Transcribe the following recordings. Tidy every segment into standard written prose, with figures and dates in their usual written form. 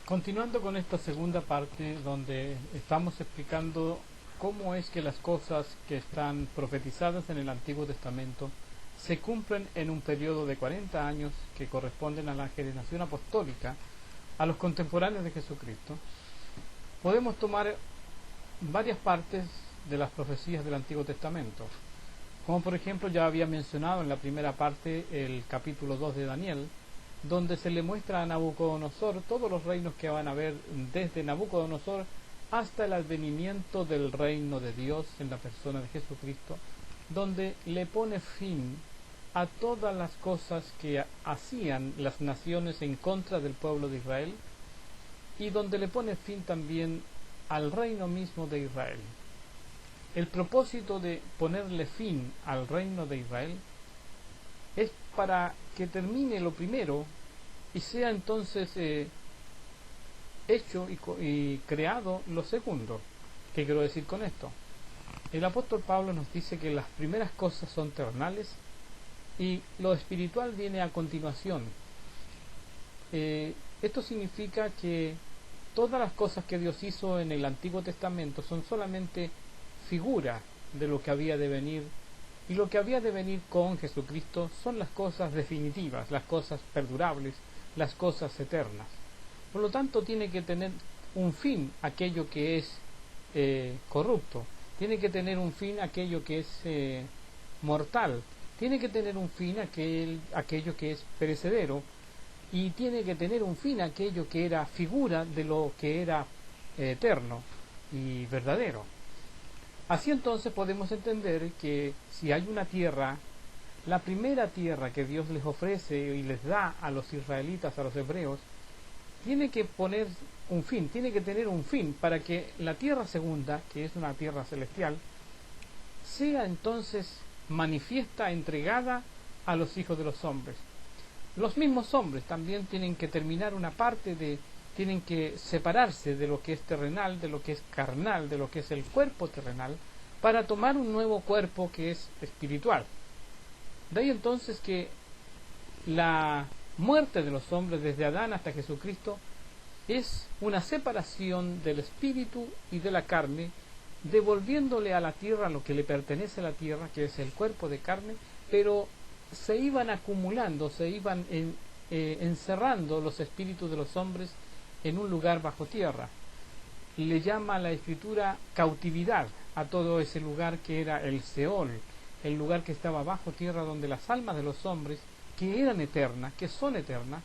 Continuando con esta segunda parte donde estamos explicando cómo es que las cosas que están profetizadas en el Antiguo Testamento se cumplen en un periodo de 40 años que corresponden a la generación apostólica, a los contemporáneos de Jesucristo, podemos tomar varias partes de las profecías del Antiguo Testamento. Como por ejemplo ya había mencionado en la primera parte el capítulo 2 de Daniel, donde se le muestra a Nabucodonosor todos los reinos que van a haber desde Nabucodonosor hasta el advenimiento del reino de Dios en la persona de Jesucristo, donde le pone fin a todas las cosas que hacían las naciones en contra del pueblo de Israel, y donde le pone fin también al reino mismo de Israel. El propósito de ponerle fin al reino de Israel es para que termine lo primero y sea entonces hecho y creado lo segundo. ¿Qué quiero decir con esto? El apóstol Pablo nos dice que las primeras cosas son terrenales y lo espiritual viene a continuación. Esto significa que todas las cosas que Dios hizo en el Antiguo Testamento son solamente figura de lo que había de venir, y lo que había de venir con Jesucristo son las cosas definitivas, las cosas perdurables, las cosas eternas. Por lo tanto, tiene que tener un fin aquello que es corrupto, tiene que tener un fin aquello que es mortal, tiene que tener un fin aquello que es perecedero, y tiene que tener un fin aquello que era figura de lo que era eterno y verdadero. Así entonces podemos entender que si hay una tierra, la primera tierra que Dios les ofrece y les da a los israelitas, a los hebreos, tiene que poner un fin, tiene que tener un fin para que la tierra segunda, que es una tierra celestial, sea entonces manifiesta, entregada a los hijos de los hombres. Los mismos hombres también tienen que terminar una parte tienen que separarse de lo que es terrenal, de lo que es carnal, de lo que es el cuerpo terrenal, para tomar un nuevo cuerpo que es espiritual. De ahí entonces que la muerte de los hombres desde Adán hasta Jesucristo es una separación del espíritu y de la carne, devolviéndole a la tierra lo que le pertenece a la tierra, que es el cuerpo de carne, pero se iban acumulando, se iban encerrando los espíritus de los hombres en un lugar bajo tierra. Le llama la Escritura cautividad a todo ese lugar que era el Seol, el lugar que estaba bajo tierra, donde las almas de los hombres, que eran eternas, que son eternas,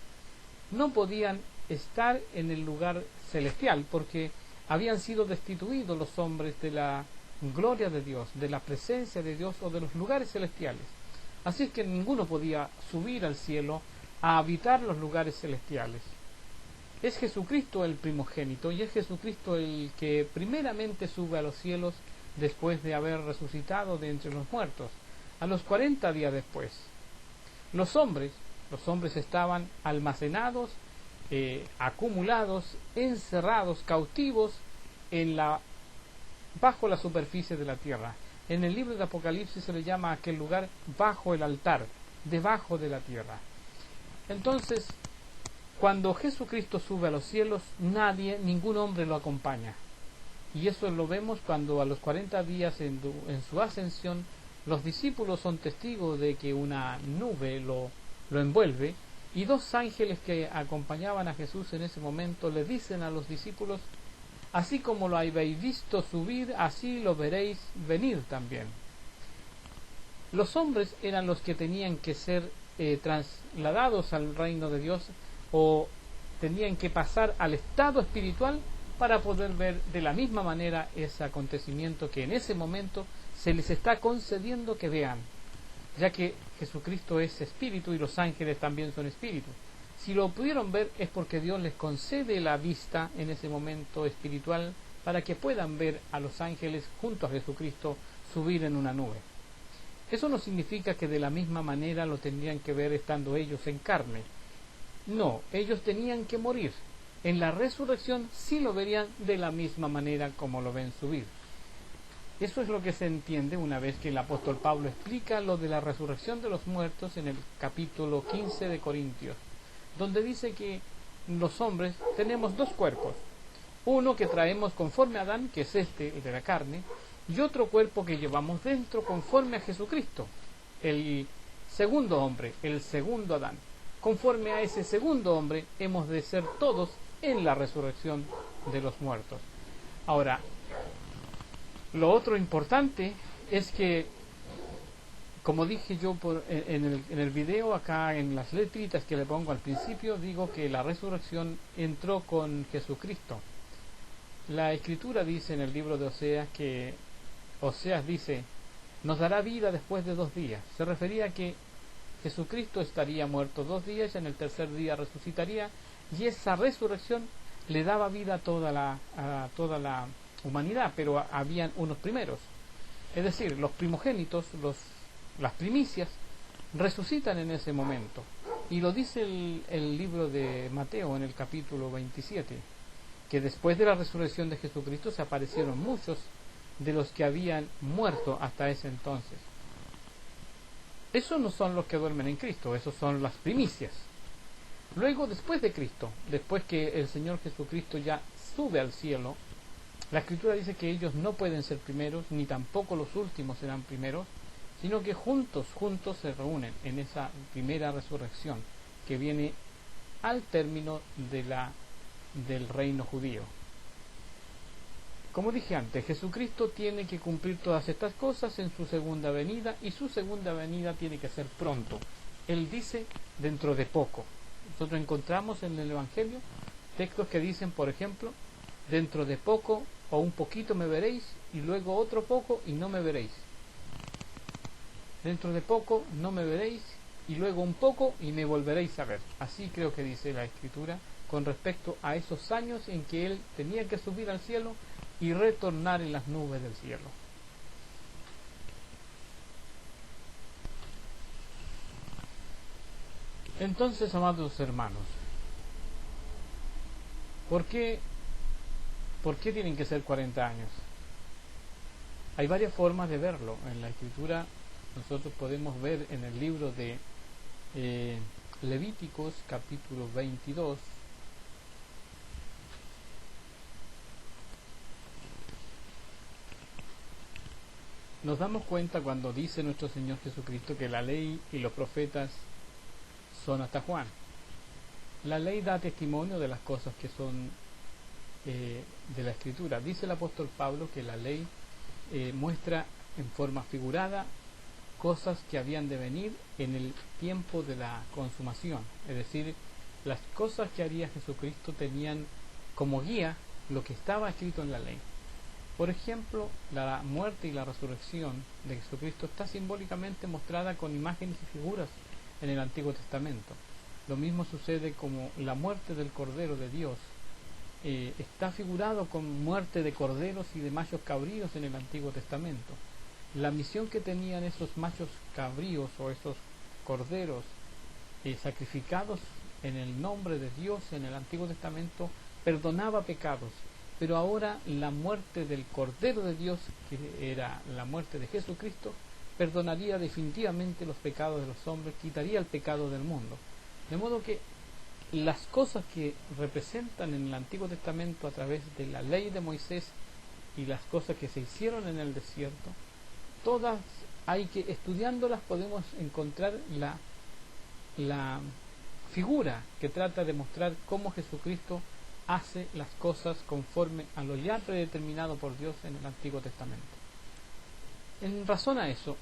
no podían estar en el lugar celestial, porque habían sido destituidos los hombres de la gloria de Dios, de la presencia de Dios o de los lugares celestiales. Así es que ninguno podía subir al cielo a habitar los lugares celestiales. Es Jesucristo el primogénito, y es Jesucristo el que primeramente sube a los cielos después de haber resucitado de entre los muertos, a los 40 días después. Los hombres estaban almacenados, acumulados, encerrados, cautivos bajo la superficie de la tierra. En el libro de Apocalipsis se le llama a aquel lugar bajo el altar, debajo de la tierra. Entonces, cuando Jesucristo sube a los cielos, ningún hombre lo acompaña. Y eso lo vemos cuando a los 40 días en su ascensión, los discípulos son testigos de que una nube lo envuelve, y dos ángeles que acompañaban a Jesús en ese momento le dicen a los discípulos: así como lo habéis visto subir, así lo veréis venir también. Los hombres eran los que tenían que ser trasladados al reino de Dios, o tenían que pasar al estado espiritual para poder ver de la misma manera ese acontecimiento que en ese momento se les está concediendo que vean, ya que Jesucristo es espíritu y los ángeles también son espíritu. Si lo pudieron ver es porque Dios les concede la vista en ese momento espiritual para que puedan ver a los ángeles junto a Jesucristo subir en una nube. Eso no significa que de la misma manera lo tendrían que ver estando ellos en carne. No, ellos tenían que morir. En la resurrección sí lo verían de la misma manera como lo ven subir. Eso es lo que se entiende una vez que el apóstol Pablo explica lo de la resurrección de los muertos en el capítulo 15 de Corintios, donde dice que los hombres tenemos dos cuerpos. Uno que traemos conforme a Adán, que es el de la carne, y otro cuerpo que llevamos dentro conforme a Jesucristo, el segundo hombre, el segundo Adán. Conforme a ese segundo hombre hemos de ser todos en la resurrección de los muertos. Ahora, lo otro importante es que, como dije yo en el video, acá en las letritas que le pongo al principio, digo que la resurrección entró con Jesucristo. La Escritura dice en el libro de Oseas que Oseas dice, nos dará vida después de 2 días. Se refería a que Jesucristo estaría muerto 2 días y en el tercer día resucitaría, y esa resurrección le daba vida a toda la humanidad, pero habían unos primeros. Es decir, los primogénitos, las primicias, resucitan en ese momento. Y lo dice el libro de Mateo en el capítulo 27, que después de la resurrección de Jesucristo se aparecieron muchos de los que habían muerto hasta ese entonces. Esos no son los que duermen en Cristo, esos son las primicias. Luego, después de Cristo, después que el Señor Jesucristo ya sube al cielo, la Escritura dice que ellos no pueden ser primeros, ni tampoco los últimos serán primeros, sino que juntos se reúnen en esa primera resurrección que viene al término del reino judío. Como dije antes, Jesucristo tiene que cumplir todas estas cosas en su segunda venida, y su segunda venida tiene que ser pronto. Él dice dentro de poco. Nosotros encontramos en el Evangelio textos que dicen, por ejemplo, dentro de poco o un poquito me veréis, y luego otro poco y no me veréis. Dentro de poco no me veréis, y luego un poco y me volveréis a ver. Así creo que dice la Escritura con respecto a esos años en que Él tenía que subir al cielo y retornar en las nubes del cielo. Entonces, amados hermanos, ¿por qué tienen que ser 40 años? Hay varias formas de verlo. En la Escritura nosotros podemos ver en el libro de Levíticos capítulo 22, nos damos cuenta cuando dice nuestro Señor Jesucristo que la ley y los profetas son hasta Juan. La ley da testimonio de las cosas que son de la Escritura. Dice el apóstol Pablo que la ley muestra en forma figurada cosas que habían de venir en el tiempo de la consumación. Es decir, las cosas que haría Jesucristo tenían como guía lo que estaba escrito en la ley. Por ejemplo, la muerte y la resurrección de Jesucristo está simbólicamente mostrada con imágenes y figuras en el Antiguo Testamento. Lo mismo sucede como la muerte del Cordero de Dios. Está figurado con muerte de corderos y de machos cabríos en el Antiguo Testamento. La misión que tenían esos machos cabríos o esos corderos sacrificados en el nombre de Dios en el Antiguo Testamento perdonaba pecados. Pero ahora la muerte del Cordero de Dios, que era la muerte de Jesucristo, perdonaría definitivamente los pecados de los hombres, quitaría el pecado del mundo. De modo que las cosas que representan en el Antiguo Testamento a través de la ley de Moisés y las cosas que se hicieron en el desierto, todas estudiándolas podemos encontrar la figura que trata de mostrar cómo Jesucristo hace las cosas conforme a lo ya predeterminado por Dios en el Antiguo Testamento. En razón a eso,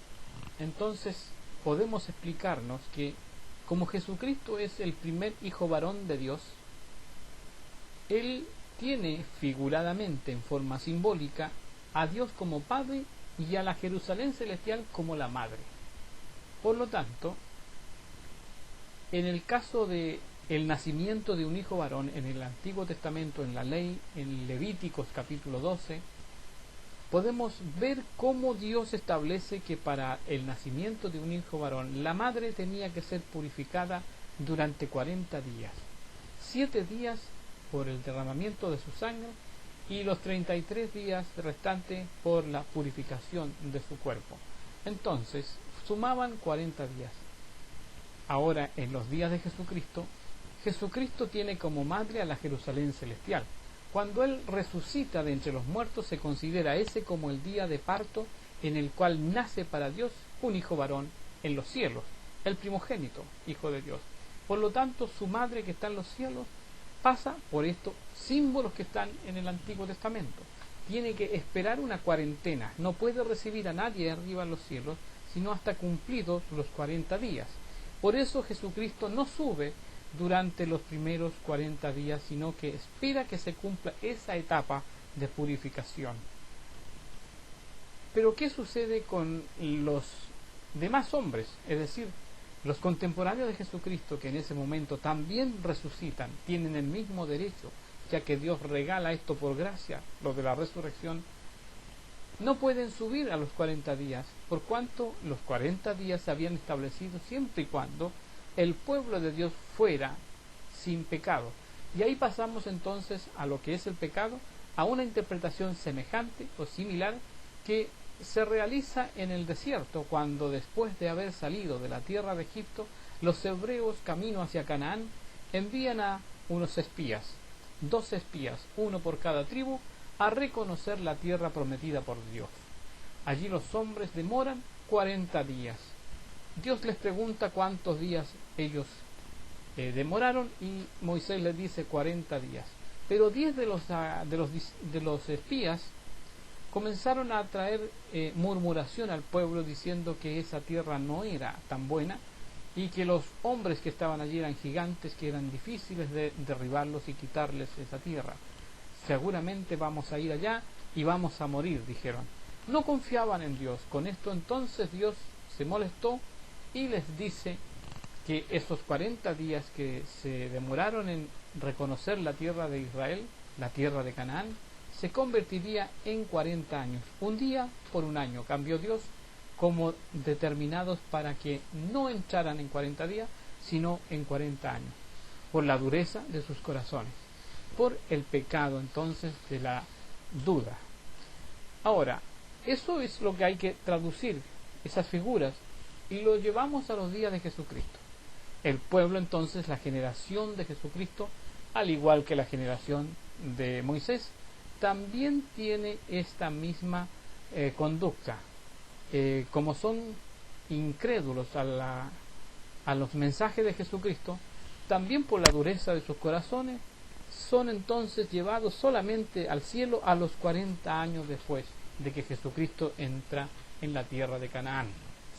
entonces podemos explicarnos que como Jesucristo es el primer hijo varón de Dios, Él tiene figuradamente, en forma simbólica, a Dios como Padre y a la Jerusalén celestial como la Madre. Por lo tanto, en el caso de el nacimiento de un hijo varón en el Antiguo Testamento, en la ley, en Levíticos capítulo 12, podemos ver cómo Dios establece que para el nacimiento de un hijo varón, la madre tenía que ser purificada durante 40 días. 7 días por el derramamiento de su sangre y los 33 días restantes por la purificación de su cuerpo. Entonces, sumaban 40 días. Ahora, en los días de Jesucristo, Jesucristo tiene como madre a la Jerusalén celestial. Cuando Él resucita de entre los muertos, se considera ese como el día de parto en el cual nace para Dios un hijo varón en los cielos, el primogénito, hijo de Dios. Por lo tanto, su madre que está en los cielos pasa por estos símbolos que están en el Antiguo Testamento. Tiene que esperar una cuarentena, no puede recibir a nadie arriba en los cielos, sino hasta cumplidos los 40 días. Por eso Jesucristo no sube durante los primeros 40 días, sino que espera que se cumpla esa etapa de purificación. Pero ¿qué sucede con los demás hombres? Es decir, los contemporáneos de Jesucristo, que en ese momento también resucitan, tienen el mismo derecho, ya que Dios regala esto por gracia, lo de la resurrección. No pueden subir a los 40 días, por cuanto los 40 días se habían establecido siempre y cuando el pueblo de Dios fuera sin pecado. Y ahí pasamos entonces a lo que es el pecado, a una interpretación semejante o similar que se realiza en el desierto, cuando después de haber salido de la tierra de Egipto, los hebreos camino hacia Canaán envían a unos espías, 2 espías, uno por cada tribu, a reconocer la tierra prometida por Dios. Allí los hombres demoran 40 días. Dios les pregunta cuántos días ellos demoraron y Moisés les dice 40 días. Pero 10 de los espías comenzaron a traer murmuración al pueblo diciendo que esa tierra no era tan buena y que los hombres que estaban allí eran gigantes, que eran difíciles de derribarlos y quitarles esa tierra. Seguramente vamos a ir allá y vamos a morir, dijeron. No confiaban en Dios. Con esto entonces Dios se molestó y les dice que esos 40 días que se demoraron en reconocer la tierra de Israel, la tierra de Canaán, se convertiría en 40 años. Un día por un año cambió Dios como determinados para que no entraran en 40 días, sino en 40 años, por la dureza de sus corazones, por el pecado entonces de la duda. Ahora, eso es lo que hay que traducir, esas figuras, y lo llevamos a los días de Jesucristo. El pueblo entonces, la generación de Jesucristo, al igual que la generación de Moisés, también tiene esta misma conducta. Como son incrédulos a los mensajes de Jesucristo, también por la dureza de sus corazones, son entonces llevados solamente al cielo a los 40 años después de que Jesucristo entra en la tierra de Canaán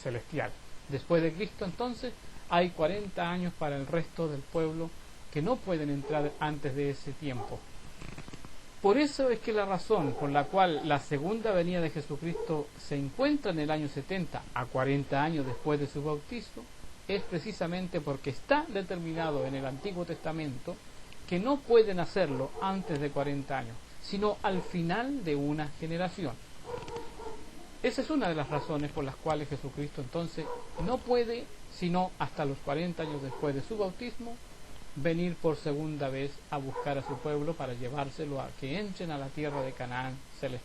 celestial. Después de Cristo entonces hay 40 años para el resto del pueblo que no pueden entrar antes de ese tiempo. Por eso es que la razón por la cual la segunda venida de Jesucristo se encuentra en el año 70, a 40 años después de su bautismo, es precisamente porque está determinado en el Antiguo Testamento que no pueden hacerlo antes de 40 años, sino al final de una generación. Esa es una de las razones por las cuales Jesucristo entonces no puede, sino hasta los 40 años después de su bautismo, venir por segunda vez a buscar a su pueblo para llevárselo a que entren a la tierra de Canaán celestial.